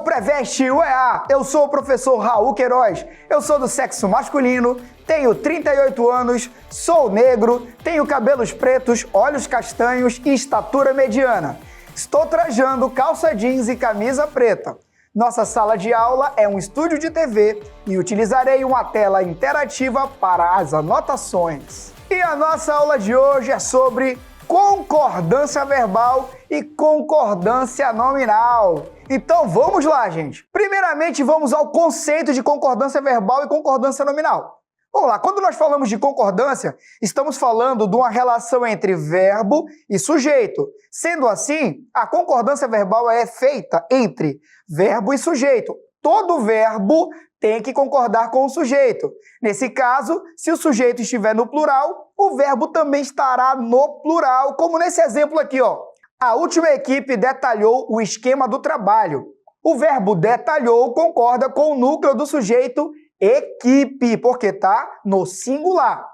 o Preveste UEA, eu sou o professor Raul Queiroz, eu sou do sexo masculino, tenho 38 anos, sou negro, tenho cabelos pretos, olhos castanhos e estatura mediana. Estou trajando calça jeans e camisa preta. Nossa sala de aula é um estúdio de TV e utilizarei uma tela interativa para as anotações. E a nossa aula de hoje é sobre concordância verbal e concordância nominal. Então vamos lá, gente. Primeiramente, vamos ao conceito de concordância verbal e concordância nominal. Vamos lá, quando nós falamos de concordância, estamos falando de uma relação entre verbo e sujeito. Sendo assim, a concordância verbal é feita entre verbo e sujeito. Todo verbo tem que concordar com o sujeito. Nesse caso, se o sujeito estiver no plural, o verbo também estará no plural, como nesse exemplo aqui, ó. A última equipe detalhou o esquema do trabalho. O verbo detalhou concorda com o núcleo do sujeito equipe, porque está no singular.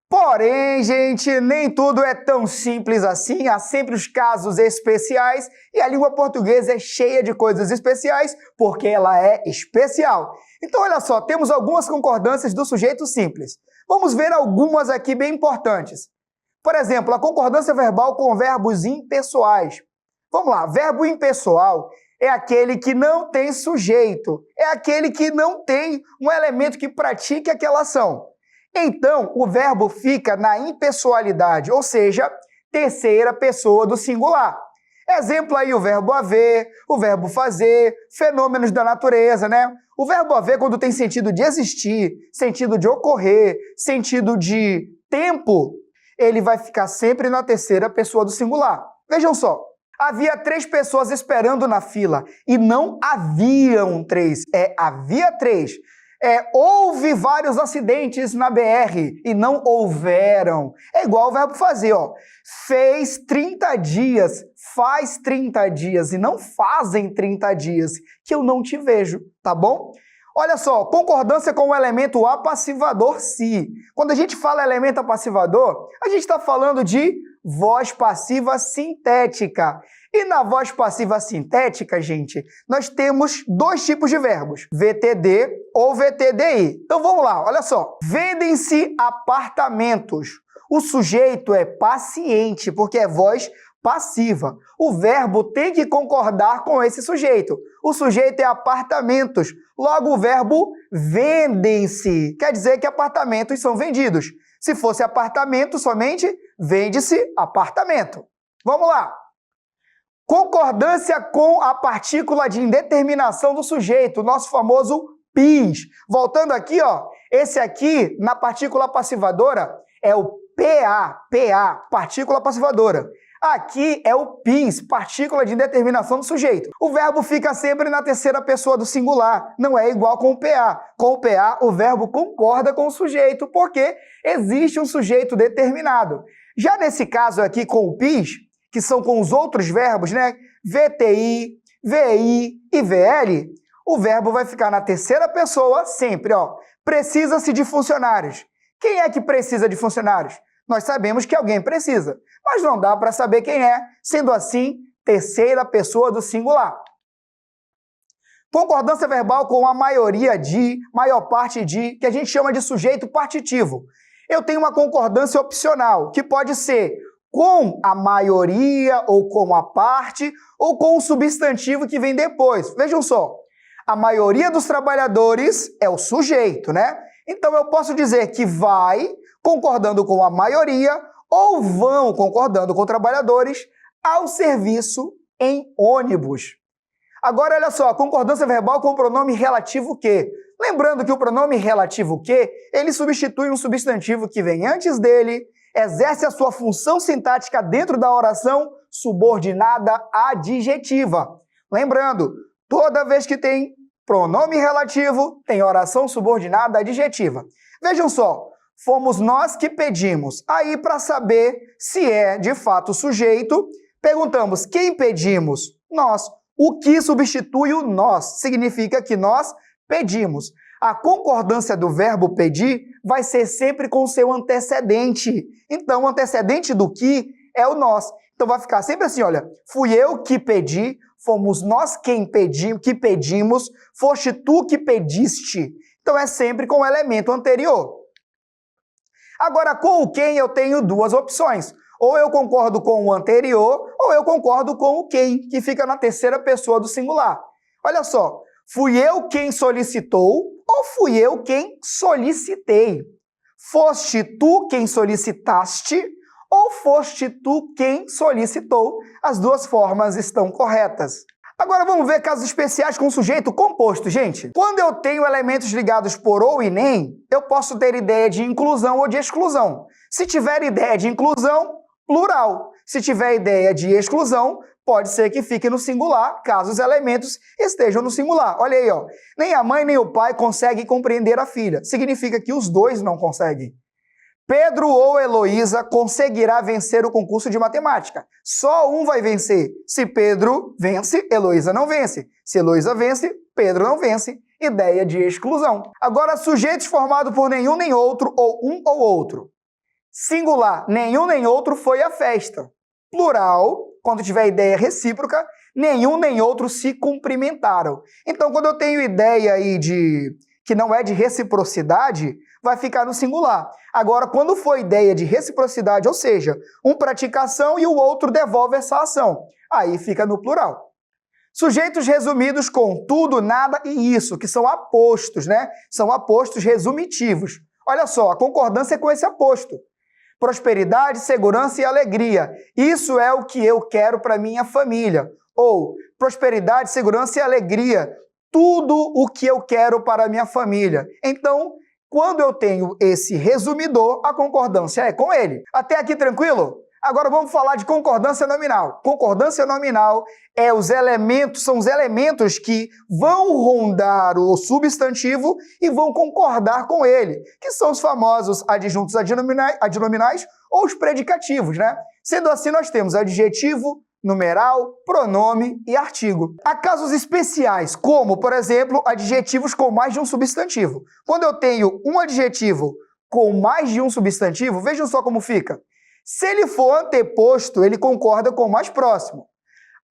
Porém, gente, nem tudo é tão simples assim, há sempre os casos especiais e a língua portuguesa é cheia de coisas especiais porque ela é especial. Então, olha só, temos algumas concordâncias do sujeito simples. Vamos ver algumas aqui bem importantes. Por exemplo, a concordância verbal com verbos impessoais. Vamos lá, verbo impessoal é aquele que não tem sujeito, é aquele que não tem um elemento que pratique aquela ação. Então, o verbo fica na impessoalidade, ou seja, terceira pessoa do singular. Exemplo aí, o verbo haver, o verbo fazer, fenômenos da natureza, né? O verbo haver, quando tem sentido de existir, sentido de ocorrer, sentido de tempo, ele vai ficar sempre na terceira pessoa do singular. Vejam só. Havia 3 pessoas esperando na fila e não haviam 3, havia 3. Houve vários acidentes na BR e não houveram. É igual o verbo fazer, ó. Fez 30 dias, faz 30 dias e não fazem 30 dias que eu não te vejo, tá bom? Olha só, concordância com o elemento apassivador se. Quando a gente fala elemento apassivador, a gente está falando de voz passiva sintética. E na voz passiva sintética, gente, nós temos 2 tipos de verbos, VTD ou VTDI. Então vamos lá, olha só. Vendem-se apartamentos. O sujeito é paciente, porque é voz passiva. O verbo tem que concordar com esse sujeito. O sujeito é apartamentos. Logo, o verbo vendem-se. Quer dizer que apartamentos são vendidos. Se fosse apartamento somente, vende-se apartamento. Vamos lá. Concordância com a partícula de indeterminação do sujeito, nosso famoso PIS. Voltando aqui, ó, esse aqui, na partícula passivadora, é o PA, partícula passivadora. Aqui é o PIS, partícula de indeterminação do sujeito. O verbo fica sempre na terceira pessoa do singular, não é igual com o PA. Com o PA, o verbo concorda com o sujeito, porque existe um sujeito determinado. Já nesse caso aqui com o PIS, que são com os outros verbos, né? VTI, VI e VL, o verbo vai ficar na terceira pessoa sempre, ó. Precisa-se de funcionários. Quem é que precisa de funcionários? Nós sabemos que alguém precisa, mas não dá para saber quem é, sendo assim, terceira pessoa do singular. Concordância verbal com a maioria de, maior parte de, que a gente chama de sujeito partitivo. Eu tenho uma concordância opcional, que pode ser com a maioria, ou com a parte, ou com o substantivo que vem depois. Vejam só, a maioria dos trabalhadores é o sujeito, né? Então eu posso dizer que vai concordando com a maioria ou vão concordando com trabalhadores ao serviço em ônibus. Agora, olha só, concordância verbal com o pronome relativo que. Lembrando que o pronome relativo que, ele substitui um substantivo que vem antes dele, exerce a sua função sintática dentro da oração subordinada adjetiva. Lembrando, toda vez que tem pronome relativo, tem oração subordinada adjetiva. Vejam só, fomos nós que pedimos. Aí, para saber se é de fato sujeito, perguntamos quem pedimos? Nós. O que substitui o nós significa que nós pedimos. A concordância do verbo pedir vai ser sempre com o seu antecedente. Então, o antecedente do que é o nós. Então, vai ficar sempre assim, olha, fui eu que pedi, fomos nós que pedimos, foste tu que pediste. Então é sempre com o elemento anterior. Agora, com o quem eu tenho duas opções. Ou eu concordo com o anterior, ou eu concordo com o quem, que fica na terceira pessoa do singular. Olha só, fui eu quem solicitou, ou fui eu quem solicitei? Foste tu quem solicitaste, ou foste tu quem solicitou? As duas formas estão corretas. Agora vamos ver casos especiais com sujeito composto, gente. Quando eu tenho elementos ligados por ou e nem, eu posso ter ideia de inclusão ou de exclusão. Se tiver ideia de inclusão, plural. Se tiver ideia de exclusão, pode ser que fique no singular, caso os elementos estejam no singular. Olha aí, ó. Nem a mãe nem o pai conseguem compreender a filha. Significa que os dois não conseguem. Pedro ou Heloísa conseguirá vencer o concurso de matemática. Só um vai vencer. Se Pedro vence, Heloísa não vence. Se Heloísa vence, Pedro não vence. Ideia de exclusão. Agora, sujeitos formados por nenhum nem outro ou um ou outro. Singular, nenhum nem outro foi a festa. Plural, quando tiver ideia recíproca, nenhum nem outro se cumprimentaram. Então, quando eu tenho ideia aí que não é de reciprocidade, vai ficar no singular. Agora, quando for ideia de reciprocidade, ou seja, um praticação e o outro devolve essa ação, aí fica no plural. Sujeitos resumidos com tudo, nada e isso, que são apostos, né? São apostos resumitivos. Olha só, a concordância é com esse aposto. Prosperidade, segurança e alegria. Isso é o que eu quero para minha família. Ou prosperidade, segurança e alegria. Tudo o que eu quero para a minha família. Então, quando eu tenho esse resumidor, a concordância é com ele. Até aqui tranquilo? Agora vamos falar de concordância nominal. Concordância nominal são os elementos que vão rondar o substantivo e vão concordar com ele, que são os famosos adjuntos adnominais ou os predicativos, né? Sendo assim, nós temos adjetivo, numeral, pronome e artigo. Há casos especiais, como, por exemplo, adjetivos com mais de um substantivo. Quando eu tenho um adjetivo com mais de um substantivo, vejam só como fica. Se ele for anteposto, ele concorda com o mais próximo.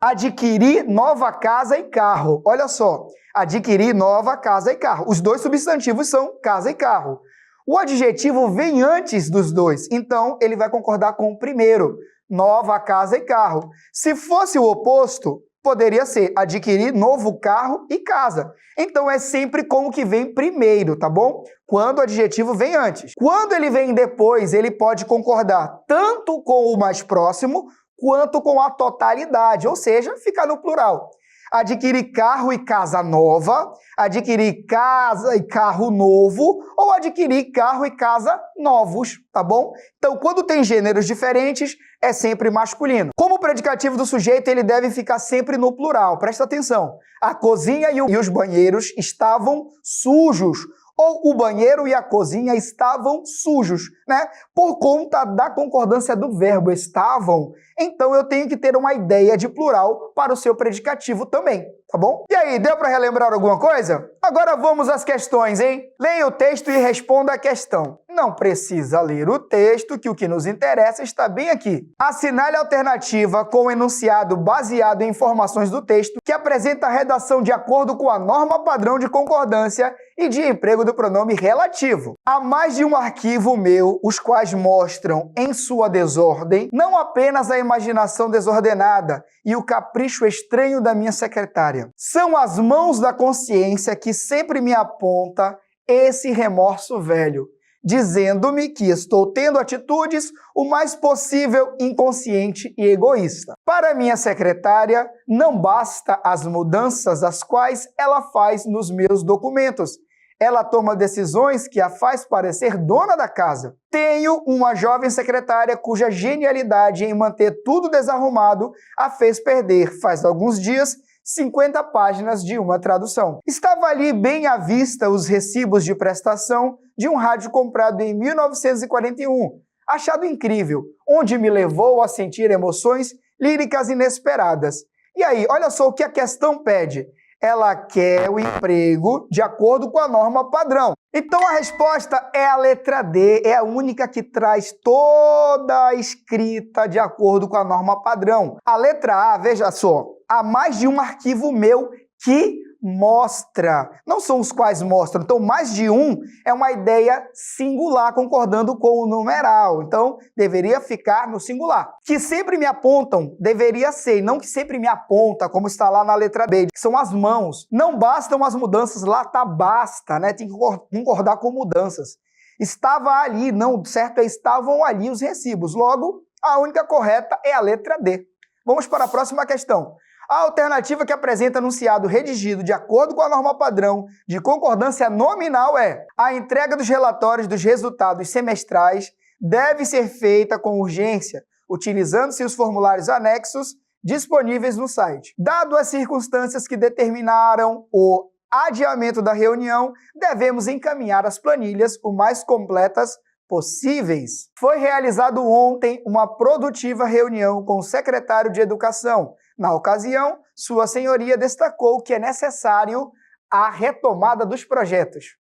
Adquirir nova casa e carro. Olha só, adquirir nova casa e carro. Os dois substantivos são casa e carro. O adjetivo vem antes dos dois, então ele vai concordar com o primeiro. Nova casa e carro. Se fosse o oposto, poderia ser adquirir novo carro e casa. Então é sempre com o que vem primeiro, tá bom? Quando o adjetivo vem antes. Quando ele vem depois, ele pode concordar tanto com o mais próximo, quanto com a totalidade, ou seja, ficar no plural. Adquirir carro e casa nova, adquirir casa e carro novo, ou adquirir carro e casa novos, tá bom? Então, quando tem gêneros diferentes, é sempre masculino. Como predicativo do sujeito, ele deve ficar sempre no plural, presta atenção. A cozinha e os banheiros estavam sujos, ou o banheiro e a cozinha estavam sujos, né? Por conta da concordância do verbo estavam, então eu tenho que ter uma ideia de plural para o seu predicativo também, tá bom? E aí, deu para relembrar alguma coisa? Agora vamos às questões, hein? Leia o texto e responda a questão. Não precisa ler o texto, que o que nos interessa está bem aqui. Assinale a alternativa com o enunciado baseado em informações do texto que apresenta a redação de acordo com a norma padrão de concordância e de emprego do pronome relativo. Há mais de um arquivo meu, os quais mostram em sua desordem não apenas a imaginação desordenada e o capricho estranho da minha secretária. São as mãos da consciência que sempre me aponta esse remorso velho, dizendo-me que estou tendo atitudes o mais possível inconsciente e egoísta. Para minha secretária, não basta as mudanças as quais ela faz nos meus documentos. Ela toma decisões que a faz parecer dona da casa. Tenho uma jovem secretária cuja genialidade em manter tudo desarrumado a fez perder, faz alguns dias, 50 páginas de uma tradução. Estava ali bem à vista os recibos de prestação de um rádio comprado em 1941, achado incrível, onde me levou a sentir emoções líricas inesperadas. E aí, olha só o que a questão pede. Ela quer o emprego de acordo com a norma padrão. Então a resposta é a letra D, é a única que traz toda a escrita de acordo com a norma padrão. A letra A, veja só, há mais de um arquivo meu que mostra. Não são os quais mostram. Então, mais de um é uma ideia singular, concordando com o numeral. Então, deveria ficar no singular. Que sempre me apontam, deveria ser, não que sempre me aponta, como está lá na letra B, que são as mãos. Não bastam as mudanças, lá tá basta, né? Tem que concordar com mudanças. Estava ali, não, certo é estavam ali os recibos. Logo, a única correta é a letra D. Vamos para a próxima questão. A alternativa que apresenta enunciado redigido de acordo com a norma padrão de concordância nominal é: a entrega dos relatórios dos resultados semestrais deve ser feita com urgência, utilizando-se os formulários anexos disponíveis no site. Dado as circunstâncias que determinaram o adiamento da reunião, devemos encaminhar as planilhas o mais completas possíveis. Foi realizado ontem uma produtiva reunião com o secretário de Educação. Na ocasião, Sua Senhoria destacou que é necessário a retomada dos projetos.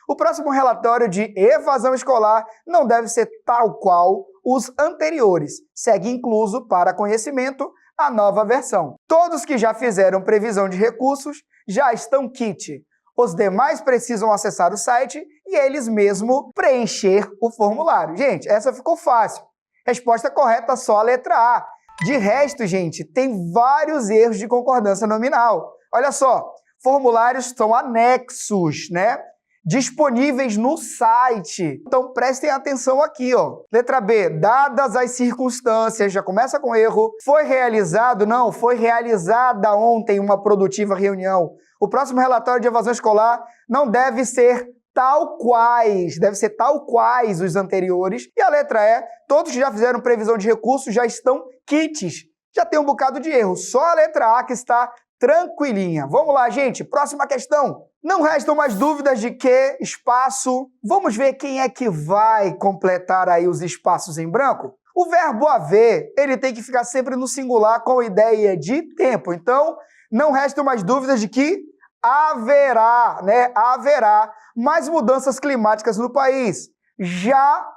O próximo relatório de evasão escolar não deve ser tal qual os anteriores. Segue incluso para conhecimento a nova versão. Todos que já fizeram previsão de recursos já estão kit. Os demais precisam acessar o site e eles mesmos preencher o formulário. Gente, essa ficou fácil. Resposta correta só a letra A. De resto, gente, tem vários erros de concordância nominal. Olha só, formulários são anexos, né? Disponíveis no site. Então, prestem atenção aqui, ó. Letra B, dadas as circunstâncias, já começa com erro. Foi realizado? Não, foi realizada ontem uma produtiva reunião. O próximo relatório de evasão escolar não deve ser tal quais, deve ser tal quais os anteriores. E a letra E, todos que já fizeram previsão de recursos já estão kits. Já tem um bocado de erro, só a letra A que está tranquilinha. Vamos lá, gente, próxima questão. Não restam mais dúvidas de que espaço. Vamos ver quem é que vai completar aí os espaços em branco? O verbo haver, ele tem que ficar sempre no singular com a ideia de tempo. Então, não restam mais dúvidas de que haverá, né? Haverá mais mudanças climáticas no país. Já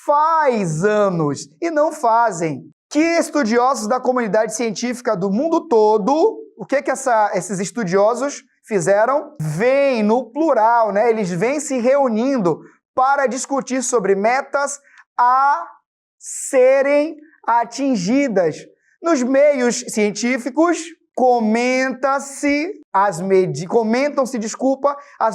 faz anos e não fazem. Que estudiosos da comunidade científica do mundo todo, o que esses estudiosos fizeram? Vêm no plural, né? Eles vêm se reunindo para discutir sobre metas a serem atingidas. Nos meios científicos, comentam-se as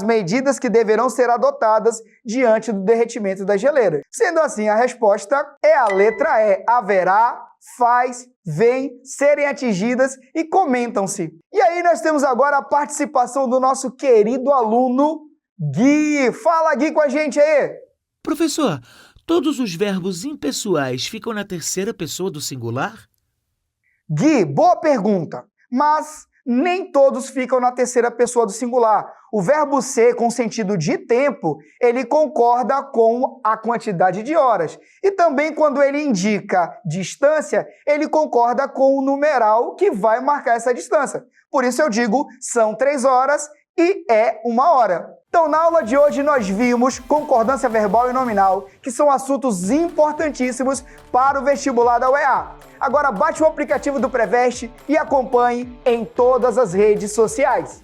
medidas que deverão ser adotadas diante do derretimento das geleiras. Sendo assim, a resposta é a letra E. Haverá, faz, vem, serem atingidas e comentam-se. E aí nós temos agora a participação do nosso querido aluno Gui. Fala, Gui, com a gente aí. Professor, todos os verbos impessoais ficam na terceira pessoa do singular? Gui, boa pergunta. Mas nem todos ficam na terceira pessoa do singular. O verbo ser, com sentido de tempo, ele concorda com a quantidade de horas. E também, quando ele indica distância, ele concorda com o numeral que vai marcar essa distância. Por isso eu digo, são 3 horas e é 1 hora. Então, na aula de hoje, nós vimos concordância verbal e nominal, que são assuntos importantíssimos para o vestibular da UEA. Agora, baixe o aplicativo do Preveste e acompanhe em todas as redes sociais.